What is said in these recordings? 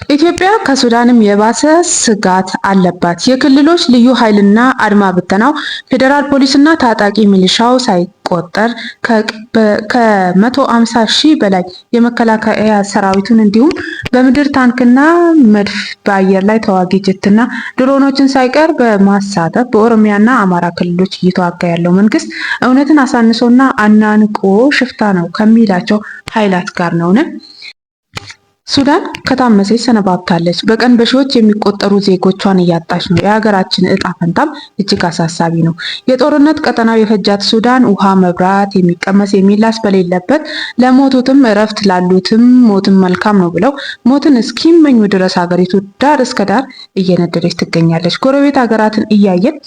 ኢትዮጵያ ከሱዳንም የባሰ ስጋት አለባት። የክልሎች ልዩ ኃይልና አድማ ብተናው፣ ፌዴራል ፖሊስና ታጣቂ ሚሊሻው ሳይቆጠር ከ150 ሺህ በላይ የመከላከያ ሰራዊቱን እንዲሁም በምድር ታንክና መድፍ፣ በአየር ላይ ተዋጊ ጀትና ድሮኖችን ሳይቀር በማሳተፍ በኦሮሚያና አማራ ክልሎች እየተዋጋ ያለው መንግስት እውነትን አሳንሶና አናንቆ ሽፍታ ነው ከሚላቸው ኃይላት ጋር ነውን? ሱዳን ከታመሰች ሰነባብታለች። በቀን በሺዎች የሚቆጠሩ ዜጎቿን እያጣች ነው። የሀገራችን እጣ ፈንታም እጅግ አሳሳቢ ነው። የጦርነት ቀጠናው የፈጃት ሱዳን ውሃ፣ መብራት፣ የሚቀመስ የሚላስ በሌለበት ለሞቱትም እረፍት ላሉትም ሞትም መልካም ነው ብለው ሞትን እስኪመኙ ድረስ ሀገሪቱ ዳር እስከ ዳር እየነደደች ትገኛለች። ጎረቤት ሀገራትን እያየን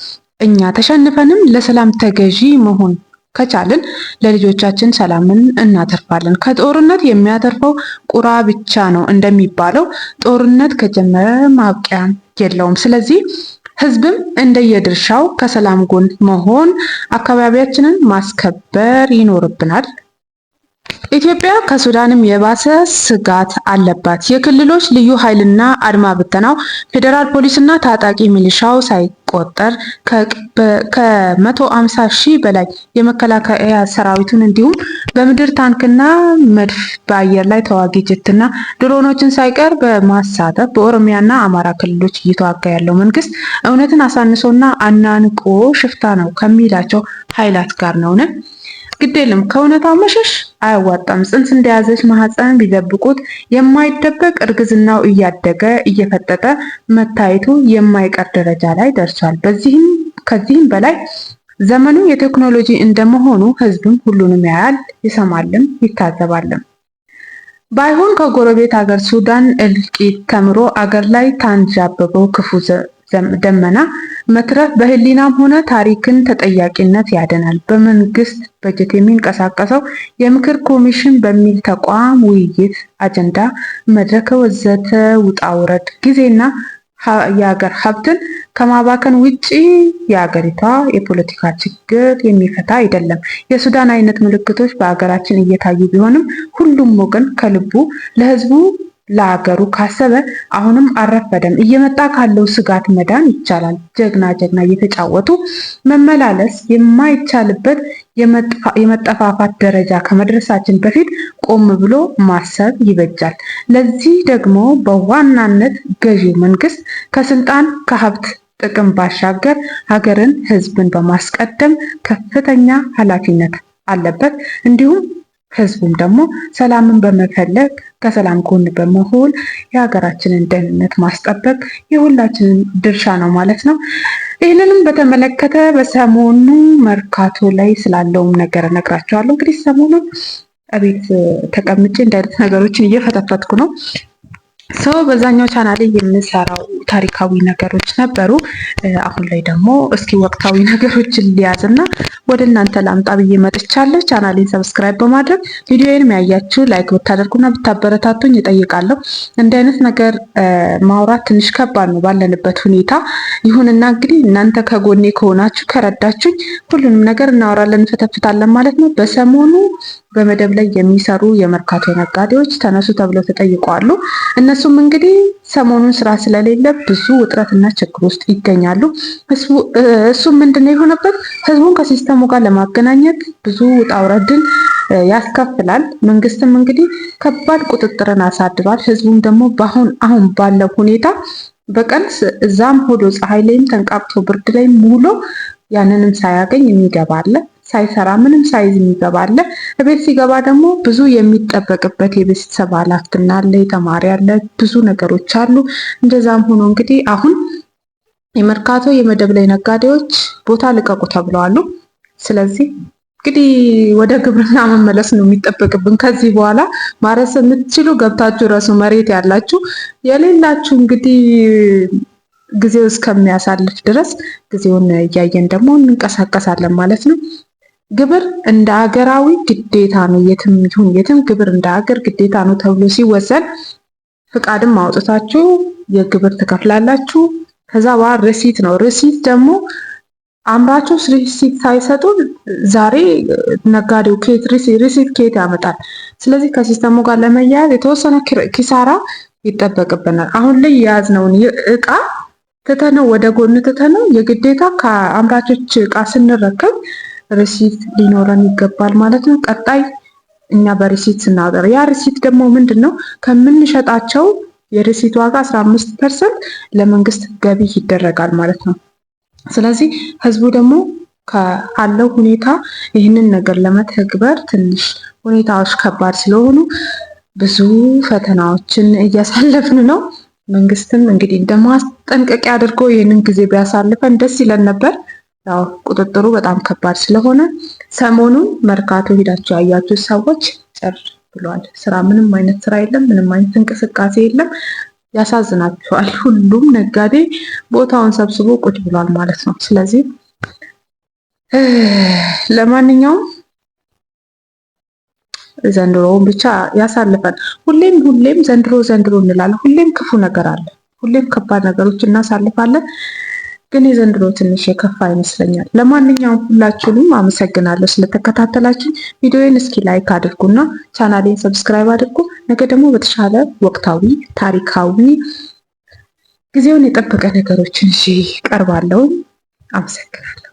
እኛ ተሸንፈንም ለሰላም ተገዢ መሆን ከቻልን ለልጆቻችን ሰላምን እናተርፋለን። ከጦርነት የሚያተርፈው ቁራ ብቻ ነው እንደሚባለው ጦርነት ከጀመረ ማብቂያ የለውም። ስለዚህ ህዝብም እንደየድርሻው ከሰላም ጎን መሆን፣ አካባቢያችንን ማስከበር ይኖርብናል። ኢትዮጵያ ከሱዳንም የባሰ ስጋት አለባት። የክልሎች ልዩ ኃይልና አድማ ብተናው፣ ፌዴራል ፖሊስና ታጣቂ ሚሊሻው ሳይቆጠር ከ150 ሺህ በላይ የመከላከያ ሰራዊቱን እንዲሁም በምድር ታንክና መድፍ፣ በአየር ላይ ተዋጊ ጀትና ድሮኖችን ሳይቀር በማሳተፍ በኦሮሚያና አማራ ክልሎች እየተዋጋ ያለው መንግስት እውነትን አሳንሶና አናንቆ ሽፍታ ነው ከሚላቸው ኃይላት ጋር ነውን? ግድ የለም ከእውነታው መሸሽ አያዋጣም። ጽንስ እንደያዘች ማህፀን ቢደብቁት የማይደበቅ እርግዝናው እያደገ እየፈጠጠ መታየቱ የማይቀር ደረጃ ላይ ደርሷል። ከዚህም በላይ ዘመኑ የቴክኖሎጂ እንደመሆኑ ህዝብም ሁሉንም ያያል፣ ይሰማልም ይታዘባልም። ባይሆን ከጎረቤት ሀገር ሱዳን እልቂት ተምሮ አገር ላይ ታንዣበበው ክፉ ደመና መትረፍ በህሊናም ሆነ ታሪክን ተጠያቂነት ያደናል። በመንግስት በጀት የሚንቀሳቀሰው የምክር ኮሚሽን በሚል ተቋም ውይይት፣ አጀንዳ፣ መድረክ ወዘተ ውጣ ውረድ ጊዜና የሀገር ሀብትን ከማባከን ውጪ የሀገሪቷ የፖለቲካ ችግር የሚፈታ አይደለም። የሱዳን አይነት ምልክቶች በሀገራችን እየታዩ ቢሆንም ሁሉም ወገን ከልቡ ለህዝቡ ለሀገሩ ካሰበ አሁንም አልረፈደም። እየመጣ ካለው ስጋት መዳን ይቻላል። ጀግና እየተጫወቱ መመላለስ የማይቻልበት የመጠፋፋት ደረጃ ከመድረሳችን በፊት ቆም ብሎ ማሰብ ይበጃል። ለዚህ ደግሞ በዋናነት ገዢው መንግስት ከስልጣን ከሀብት ጥቅም ባሻገር ሀገርን፣ ህዝብን በማስቀደም ከፍተኛ ኃላፊነት አለበት። እንዲሁም ህዝቡም ደግሞ ሰላምን በመፈለግ ከሰላም ጎን በመሆን የሀገራችንን ደህንነት ማስጠበቅ የሁላችንን ድርሻ ነው ማለት ነው። ይህንንም በተመለከተ በሰሞኑ መርካቶ ላይ ስላለውም ነገር እነግራቸዋለሁ። እንግዲህ ሰሞኑን እቤት ተቀምጬ እንደ አይነት ነገሮችን እየፈተፈትኩ ነው። ሰው በዛኛው ቻናሌ የምሰራው ታሪካዊ ነገሮች ነበሩ። አሁን ላይ ደግሞ እስኪ ወቅታዊ ነገሮችን ሊያዝና ወደ እናንተ ላምጣ ብዬ መጥቻለሁ። ቻናሌን ሰብስክራይብ በማድረግ ቪዲዮዬንም ያያችሁ ላይክ ብታደርጉና ብታበረታቱኝ እጠይቃለሁ። እንደ አይነት ነገር ማውራት ትንሽ ከባድ ነው ባለንበት ሁኔታ። ይሁንና እንግዲህ እናንተ ከጎኔ ከሆናችሁ ከረዳችሁኝ ሁሉንም ነገር እናወራለን፣ እንፈተፍታለን ማለት ነው። በሰሞኑ በመደብ ላይ የሚሰሩ የመርካቶ ነጋዴዎች ተነሱ ተብለው ተጠይቀዋል። እነሱም እንግዲህ ሰሞኑን ስራ ስለሌለ ብዙ ውጥረትና ችግር ውስጥ ይገኛሉ። እሱም ምንድነው የሆነበት? ህዝቡን ከሲስተሙ ጋር ለማገናኘት ብዙ ውጣ ውረድን ያስከፍላል። መንግስትም እንግዲህ ከባድ ቁጥጥርን አሳድሯል። ህዝቡም ደግሞ አሁን ባለው ሁኔታ በቀን እዛም ሆዶ ፀሐይ ላይም ተንቃቅቶ ብርድ ላይም ውሎ ያንንም ሳያገኝ የሚገባ አለ፣ ሳይሰራ ምንም ሳይዝ የሚገባ አለ። ቤት ሲገባ ደግሞ ብዙ የሚጠበቅበት የቤተሰብ ኃላፊነት አለ፣ የተማሪ አለ፣ ብዙ ነገሮች አሉ። እንደዛም ሆኖ እንግዲህ አሁን የመርካቶ የመደብ ላይ ነጋዴዎች ቦታ ልቀቁ ተብለዋል። ስለዚህ እንግዲህ ወደ ግብርና መመለስ ነው የሚጠበቅብን። ከዚህ በኋላ ማረስ የምትችሉ ገብታችሁ ረሱ፣ መሬት ያላችሁ፣ የሌላችሁ እንግዲህ ጊዜው እስከሚያሳልፍ ድረስ ጊዜውን እያየን ደግሞ እንንቀሳቀሳለን ማለት ነው። ግብር እንደ ሀገራዊ ግዴታ ነው። የትም ይሁን የትም ግብር እንደ ሀገር ግዴታ ነው ተብሎ ሲወሰን ፍቃድም አውጥታችሁ የግብር ትከፍላላችሁ። ከዛ በኋላ ሪሲት ነው። ሪሲት ደግሞ አምራቾች ሪሲት ሳይሰጡ ዛሬ ነጋዴው ሪሲት ከየት ያመጣል? ስለዚህ ከሲስተሙ ጋር ለመያያዝ የተወሰነ ኪሳራ ይጠበቅብናል። አሁን ላይ የያዝነውን እቃ ትተነው ወደ ጎን ትተነው የግዴታ ከአምራቾች እቃ ስንረከብ ሪሲት ሊኖረን ይገባል ማለት ነው። ቀጣይ እኛ በሪሲት ስናወጣ ያ ሪሲት ደግሞ ምንድን ነው ከምንሸጣቸው የሪሲት ዋጋ 15% ለመንግስት ገቢ ይደረጋል ማለት ነው። ስለዚህ ህዝቡ ደግሞ ካለው ሁኔታ ይህንን ነገር ለመተግበር ትንሽ ሁኔታዎች ከባድ ስለሆኑ ብዙ ፈተናዎችን እያሳለፍን ነው። መንግስትም እንግዲህ እንደማስጠንቀቂያ አድርጎ ይህንን ጊዜ ቢያሳልፈን ደስ ይለን ነበር። ያው ቁጥጥሩ በጣም ከባድ ስለሆነ ሰሞኑን መርካቶ ሄዳችሁ ያያችሁ ሰዎች ጭር ብሏል። ስራ ምንም አይነት ስራ የለም፣ ምንም አይነት እንቅስቃሴ የለም። ያሳዝናችኋል። ሁሉም ነጋዴ ቦታውን ሰብስቦ ቁጭ ብሏል ማለት ነው። ስለዚህ ለማንኛውም ዘንድሮውን ብቻ ያሳልፈን። ሁሌም ዘንድሮ እንላለን። ሁሌም ክፉ ነገር አለ። ሁሌም ከባድ ነገሮች እናሳልፋለን። ግን የዘንድሮ ትንሽ የከፋ ይመስለኛል። ለማንኛውም ሁላችሁንም አመሰግናለሁ ስለተከታተላችሁ። ቪዲዮዬን እስኪ ላይክ አድርጉና ቻናሌን ሰብስክራይብ አድርጉ። ነገ ደግሞ በተሻለ ወቅታዊ፣ ታሪካዊ ጊዜውን የጠበቀ ነገሮችን እሺ ቀርባለሁ። አመሰግናለሁ።